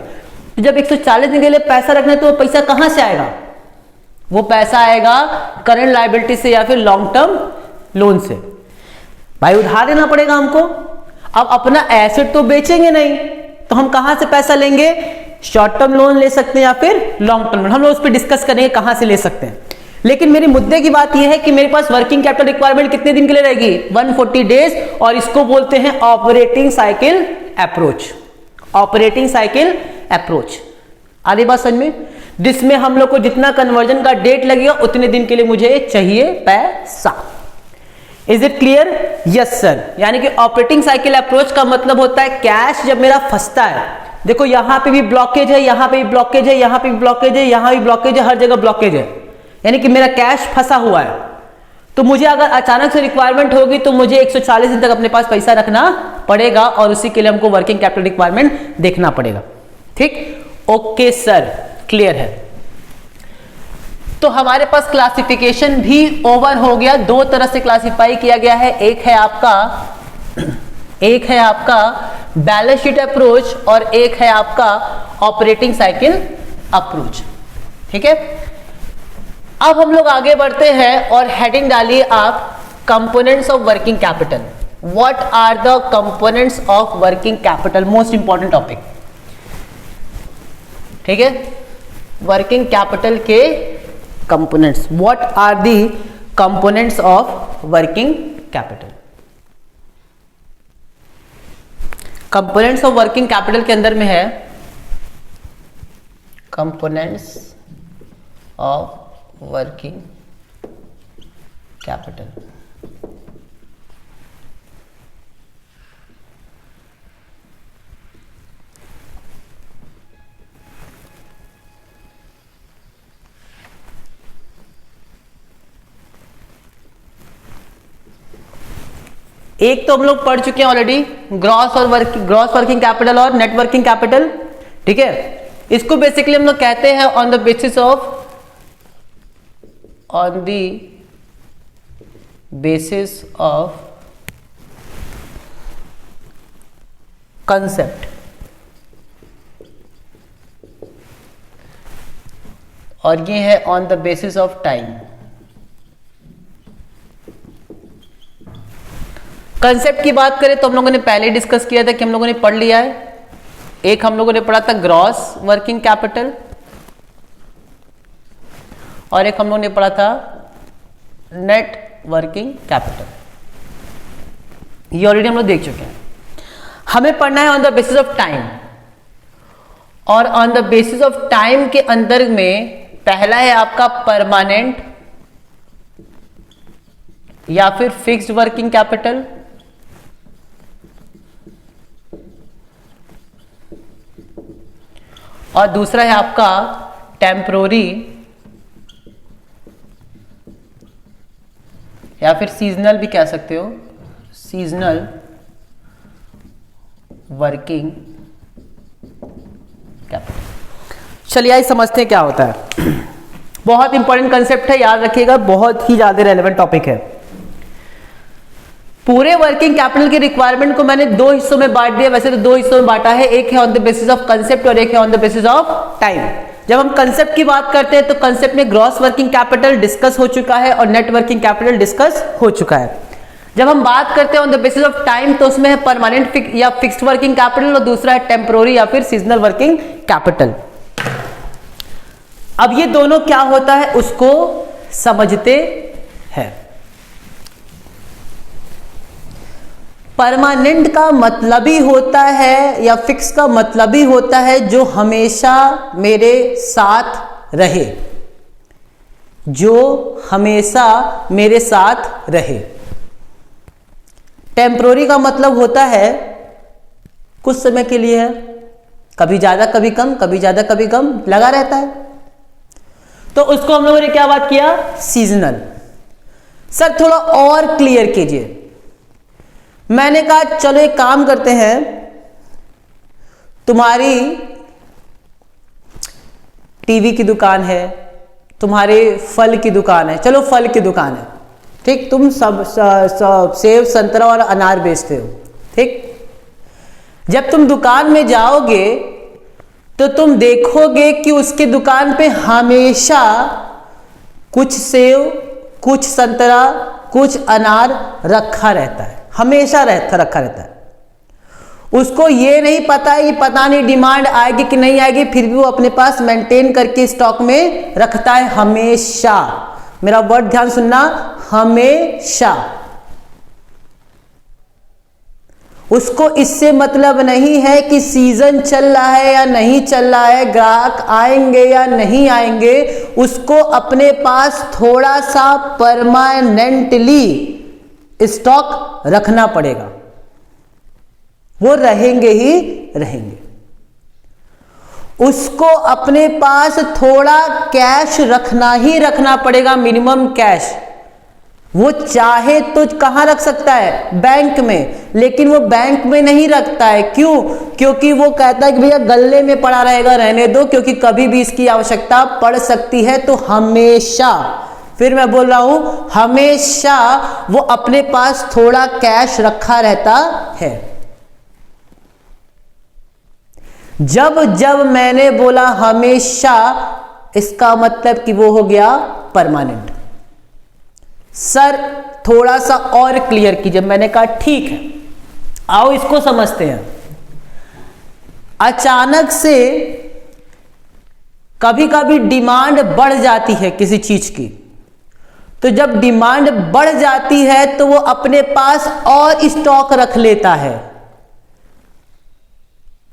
तो जब 140 दिन के लिए पैसा रखना है तो वो पैसा कहां से आएगा? वो पैसा आएगा करंट लायबिलिटी से या फिर लॉन्ग टर्म लोन से। भाई उधार देना पड़ेगा हमको। अब अपना एसेट तो बेचेंगे नहीं, तो हम कहां से पैसा लेंगे? शॉर्ट टर्म लोन ले सकते हैं या फिर लॉन्ग टर्म लोन। हम लोग उस पर डिस्कस करेंगे कहां से ले सकते हैं। लेकिन मेरे मुद्दे की बात यह है कि मेरे पास वर्किंग कैपिटल रिक्वायरमेंट कितने दिन के लिए रहेगी? 140 डेज, और इसको बोलते हैं operating cycle approach. Operating cycle approach आ रही बात समझ में? जिसमें हम लोग को जितना कन्वर्जन का डेट लगेगा उतने दिन के लिए मुझे चाहिए पैसा। Is it clear? Yes sir. यानी कि ऑपरेटिंग साइकिल अप्रोच का मतलब होता है कैश जब मेरा फंसता है, देखो यहां पे भी ब्लॉकेज है, यहां पे भी ब्लॉकेज है, यहां पे भी ब्लॉकेज है, यहां भी ब्लॉकेज है, हर जगह ब्लॉकेज है, यानी कि मेरा कैश फंसा हुआ है। तो मुझे अगर अचानक से रिक्वायरमेंट होगी तो मुझे 140 दिन तक अपने पास पैसा रखना पड़ेगा, और उसी के लिए हमको वर्किंग कैपिटल रिक्वायरमेंट देखना पड़ेगा। ठीक, ओके सर, क्लियर है। तो हमारे पास क्लासिफिकेशन भी ओवर हो गया। दो तरह से क्लासिफाई किया गया है, एक है आपका बैलेंस शीट अप्रोच और एक है आपका ऑपरेटिंग साइकिल अप्रोच। ठीक है, अब हम लोग आगे बढ़ते हैं और हेडिंग डालिए आप components of working capital. What are the components of working capital? Most important topic. ठीक है, वर्किंग कैपिटल के components. What are the components of working capital? Components of working capital के अंदर में है कंपोनेंट्स ऑफ वर्किंग कैपिटल। एक तो हम लोग पढ़ चुके हैं ऑलरेडी, ग्रॉस वर्किंग कैपिटल और नेट वर्किंग कैपिटल। ठीक है, इसको बेसिकली हम लोग कहते हैं on the basis of concept, और ये है on the basis of time. Concept की बात करें तो हम लोगों ने पहले डिस्कस किया था कि हम लोगों ने पढ़ लिया है। एक हम लोगों ने पढ़ा था ग्रॉस वर्किंग कैपिटल, और एक हम लोगों ने पढ़ा था नेट वर्किंग कैपिटल। ये ऑलरेडी हम लोग देख चुके हैं। हमें पढ़ना है on the basis of time, और on the basis of time के अंदर में पहला है आपका परमानेंट या फिर फिक्स्ड वर्किंग कैपिटल, और दूसरा है आपका टेम्परोरी या फिर सीजनल भी कह सकते हो, सीजनल वर्किंग कैपिटल। चलिए आइए समझते हैं क्या होता है। बहुत इंपॉर्टेंट कंसेप्ट है, याद रखिएगा, बहुत ही ज्यादा रेलेवेंट टॉपिक है। पूरे वर्किंग कैपिटल की रिक्वायरमेंट को मैंने दो हिस्सों में बांट दिया। वैसे तो दो हिस्सों में बांटा है, एक है on the basis of concept और एक है on the basis of time. जब हम कंसेप्ट की बात करते हैं तो कंसेप्ट में ग्रॉस वर्किंग कैपिटल डिस्कस हो चुका है और नेट वर्किंग कैपिटल डिस्कस हो चुका है। जब हम बात करते हैं on the basis of time तो उसमें है परमानेंट या फिक्स्ड वर्किंग कैपिटल और दूसरा है टेम्परोरी या फिर सीजनल वर्किंग कैपिटल। अब ये दोनों क्या होता है उसको समझते हैं। परमानेंट का मतलब ही होता है या फिक्स का मतलब ही होता है जो हमेशा मेरे साथ रहे, जो हमेशा मेरे साथ रहे। टेम्परोरी का मतलब होता है कुछ समय के लिए है, कभी ज्यादा कभी कम, कभी ज्यादा कभी कम लगा रहता है, तो उसको हम लोगों ने क्या बात किया? सीजनल। सर थोड़ा और क्लियर कीजिए। मैंने कहा चलो एक काम करते हैं, तुम्हारी टीवी की दुकान है, तुम्हारे फल की दुकान है, चलो फल की दुकान है, ठीक, तुम सब सेब संतरा और अनार बेचते हो, ठीक। जब तुम दुकान में जाओगे तो तुम देखोगे कि उसकी दुकान पे हमेशा कुछ सेब, कुछ संतरा, कुछ अनार रखा रहता है, हमेशा रखा रहता है। उसको ये नहीं पता है, ये पता नहीं डिमांड आएगी कि नहीं आएगी, फिर भी वो अपने पास मेंटेन करके स्टॉक में रखता है हमेशा। मेरा वर्ड ध्यान सुनना, हमेशा। उसको इससे मतलब नहीं है कि सीजन चल रहा है या नहीं चल रहा है, ग्राहक आएंगे या नहीं आएंगे, उसको अपने पास थोड़ा सा परमानेंटली स्टॉक रखना पड़ेगा, वो रहेंगे ही रहेंगे। उसको अपने पास थोड़ा कैश रखना ही रखना पड़ेगा, मिनिमम कैश। वो चाहे तो कहां रख सकता है, बैंक में, लेकिन वो बैंक में नहीं रखता है। क्यों? क्योंकि वो कहता है कि भैया गल्ले में पड़ा रहेगा, रहने दो, क्योंकि कभी भी इसकी आवश्यकता पड़ सकती है। तो हमेशा, फिर मैं बोल रहा हूं, हमेशा वो अपने पास थोड़ा कैश रखा रहता है। जब जब मैंने बोला हमेशा, इसका मतलब कि वो हो गया परमानेंट। सर थोड़ा सा और क्लियर कीजिए। मैंने कहा ठीक है, आओ इसको समझते हैं। अचानक से कभी कभी डिमांड बढ़ जाती है किसी चीज की, तो जब डिमांड बढ़ जाती है तो वो अपने पास और स्टॉक रख लेता है,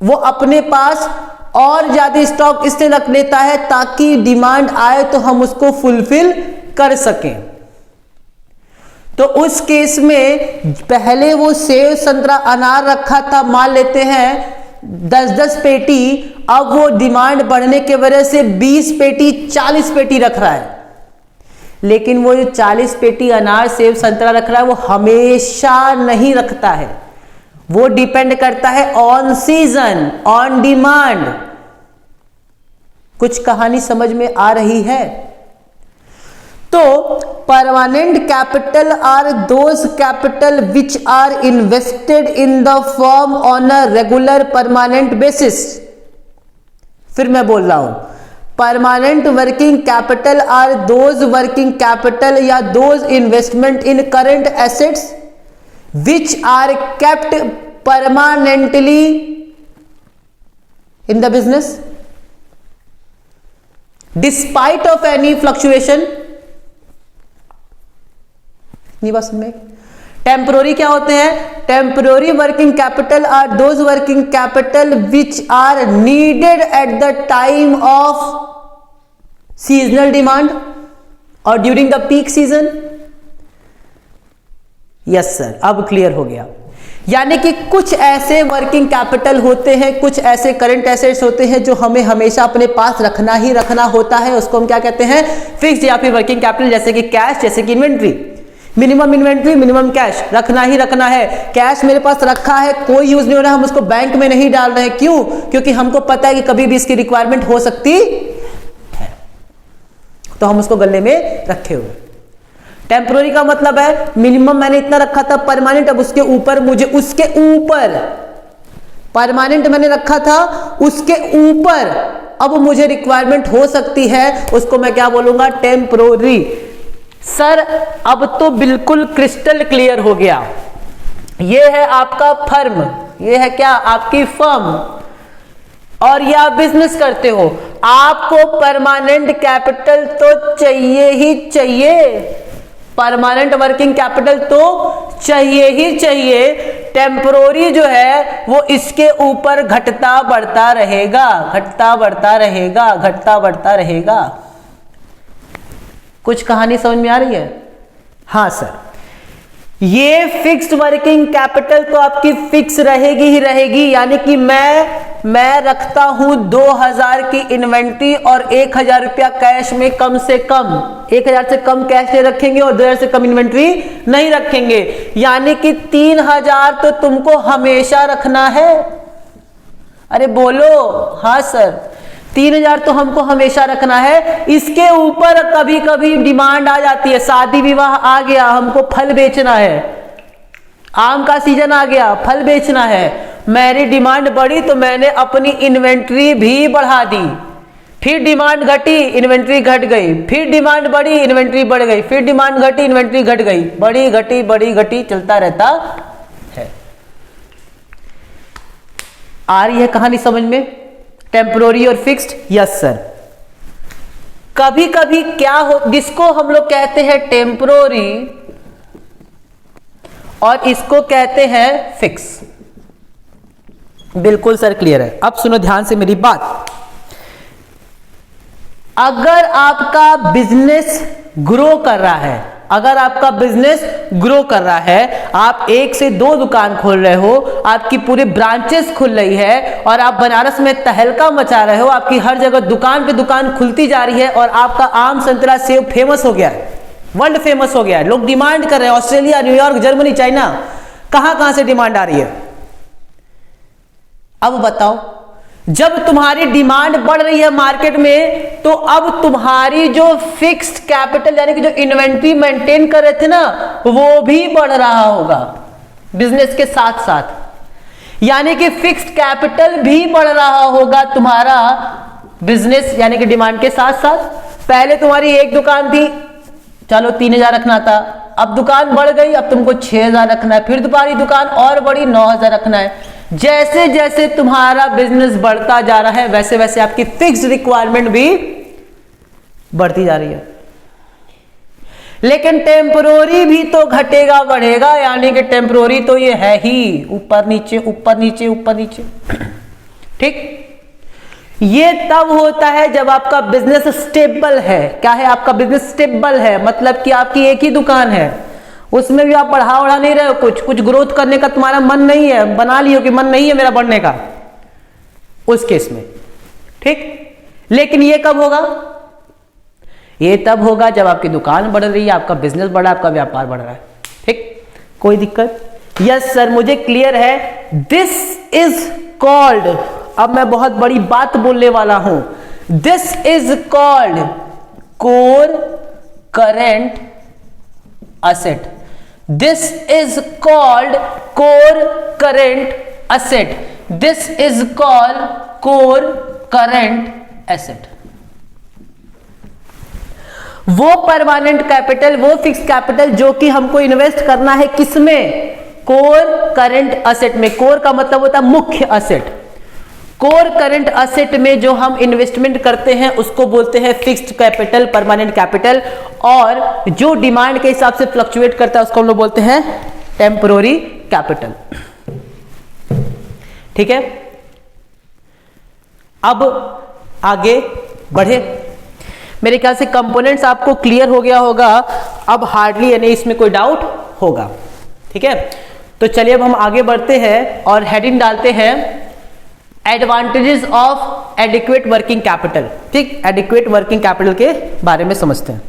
वो अपने पास और ज्यादा स्टॉक इसलिए रख लेता है ताकि डिमांड आए तो हम उसको फुलफिल कर सकें। तो उस केस में पहले वो सेब संतरा अनार रखा था, मान लेते हैं 10-10 पेटी, अब वो डिमांड बढ़ने के वजह से 20 पेटी 40 पेटी रख रहा है। लेकिन वो जो 40 पेटी अनार सेब संतरा रख रहा है वो हमेशा नहीं रखता है, वो डिपेंड करता है ऑन सीजन, ऑन डिमांड। कुछ कहानी समझ में आ रही है? तो permanent capital are those capital which are invested in the firm on a regular permanent basis. फिर मैं बोल रहा हूं, permanent working capital are those working capital या those investment in current assets which are kept permanently in the business despite of any fluctuation। नहीं बात समझ में? टेम्पोररी क्या होते हैं? Temporary working capital are those working capital which are needed at the time of seasonal demand और during the peak season. Yes sir, अब clear हो गया। यानी कि कुछ ऐसे वर्किंग कैपिटल होते हैं, कुछ ऐसे करंट एसेट्स होते हैं जो हमें हमेशा अपने पास रखना ही रखना होता है। उसको हम क्या कहते हैं? फिक्स्ड या फिर वर्किंग कैपिटल, जैसे कि कैश, जैसे कि inventory. Minimum inventory, minimum cash रखना ही रखना है। कैश मेरे पास रखा है, कोई यूज नहीं हो रहा, हम उसको बैंक में नहीं डाल रहे हैं। क्यों? क्योंकि हमको पता है कि कभी भी इसकी रिक्वायरमेंट हो सकती है, तो हम उसको गले में रखे हुए। टेम्पोररी का मतलब है मिनिमम मैंने इतना रखा था, परमानेंट अब उसके ऊपर मुझे, उसके ऊपर परमानेंट मैंने रखा था, उसके ऊपर अब मुझे रिक्वायरमेंट हो सकती है, उसको मैं क्या बोलूंगा? टेम्पोररी। सर अब तो बिल्कुल क्रिस्टल क्लियर हो गया। ये है आपका फर्म, ये है क्या? आपकी फर्म, और ये आप बिजनेस करते हो। आपको परमानेंट कैपिटल तो चाहिए ही चाहिए, परमानेंट वर्किंग कैपिटल तो चाहिए ही चाहिए। टेम्पोररी जो है वो इसके ऊपर घटता बढ़ता रहेगा, घटता बढ़ता रहेगा, घटता बढ़ता रहेगा। कुछ कहानी समझ में आ रही है? हाँ सर। ये फिक्स्ड वर्किंग कैपिटल तो आपकी फिक्स रहेगी ही रहेगी, यानी कि मैं रखता हूं 2000 की इन्वेंट्री और 1000 रुपया कैश में कम से कम, 1000 से कम कैश नहीं रखेंगे और 2000 से कम इन्वेंट्री नहीं रखेंगे, यानी कि 3000 तो तुमको हमेशा रखना है। अरे बोलो हाँ सर, 3000 तो हमको हमेशा रखना है। इसके ऊपर कभी कभी डिमांड आ जाती है, शादी विवाह आ गया, हमको फल बेचना है, आम का सीजन आ गया, फल बेचना है, मेरी डिमांड बढ़ी तो मैंने अपनी इन्वेंट्री भी बढ़ा दी, फिर डिमांड घटी, इन्वेंट्री घट गई, फिर डिमांड बढ़ी, इन्वेंट्री बढ़ गई, फिर डिमांड घटी, इन्वेंट्री घट गई, बड़ी घटी बड़ी घटी चलता रहता है। आ रही है कहानी समझ में? टेम्पोररी और फिक्स्ड, यस सर। कभी कभी क्या हो, जिसको हम लोग कहते हैं टेम्पोररी और इसको कहते हैं फिक्स। बिल्कुल सर क्लियर है। अब सुनो ध्यान से मेरी बात। अगर आपका बिजनेस ग्रो कर रहा है, अगर आपका बिजनेस ग्रो कर रहा है, आप 1 से 2 दुकान खोल रहे हो, आपकी पूरी ब्रांचेस खुल रही है और आप बनारस में तहलका मचा रहे हो, आपकी हर जगह दुकान पे दुकान खुलती जा रही है और आपका आम संतरा सेब फेमस हो गया है, वर्ल्ड फेमस हो गया है, लोग डिमांड कर रहे हैं, ऑस्ट्रेलिया, न्यूयॉर्क, जर्मनी, चाइना, कहां से डिमांड आ रही है। अब बताओ, जब तुम्हारी डिमांड बढ़ रही है मार्केट में, तो अब तुम्हारी जो फिक्स्ड कैपिटल यानी कि जो इन्वेंट्री मेंटेन कर रहे थे ना, वो भी बढ़ रहा होगा बिजनेस के साथ साथ, यानी कि फिक्स्ड कैपिटल भी बढ़ रहा होगा तुम्हारा बिजनेस यानी कि डिमांड के साथ साथ। पहले तुम्हारी एक दुकान थी, चलो 3000 रखना था, अब दुकान बढ़ गई, अब तुमको 6000 रखना है, फिर तुम्हारी दुकान और बड़ी 9000 रखना है। जैसे जैसे तुम्हारा बिजनेस बढ़ता जा रहा है वैसे वैसे आपकी फिक्स्ड रिक्वायरमेंट भी बढ़ती जा रही है। लेकिन टेम्पोररी भी तो घटेगा बढ़ेगा, यानी कि टेम्पोररी तो ये है ही, ऊपर नीचे ऊपर नीचे ऊपर नीचे। ठीक, ये तब होता है जब आपका बिजनेस स्टेबल है। क्या है? आपका बिजनेस स्टेबल है, मतलब कि आपकी एक ही दुकान है, उसमें भी आप बढ़ा नहीं रहे हो, कुछ ग्रोथ करने का तुम्हारा मन नहीं है, बना लियो कि मन नहीं है मेरा बढ़ने का, उस केस में। ठीक, लेकिन ये कब होगा? ये तब होगा जब आपकी दुकान बढ़ रही है, आपका बिजनेस बढ़ा, आपका व्यापार बढ़ रहा है। ठीक, कोई दिक्कत? यस सर, मुझे क्लियर है। दिस इज कॉल्ड, अब मैं बहुत बड़ी बात बोलने वाला हूं, this is called core current asset. This is called core current asset. This is called core current asset. वो परमानेंट कैपिटल, वो फिक्स कैपिटल जो कि हमको इन्वेस्ट करना है किसमें? कोर करेंट असेट में। कोर का मतलब होता है मुख्य असेट। कोर करंट असेट में जो हम इन्वेस्टमेंट करते हैं उसको बोलते हैं फिक्स्ड कैपिटल, परमानेंट कैपिटल, और जो डिमांड के हिसाब से फ्लक्चुएट करता है उसको हम लोग बोलते हैं टेम्पोररी कैपिटल। ठीक है, अब आगे बढ़े। मेरे ख्याल से कंपोनेंट्स आपको क्लियर हो गया होगा, अब हार्डली यानी इसमें कोई डाउट होगा। ठीक है, तो चलिए अब हम आगे बढ़ते हैं और हेडिंग डालते हैं advantages of adequate working capital. ठीक, एडिक्वेट वर्किंग कैपिटल के बारे में समझते हैं।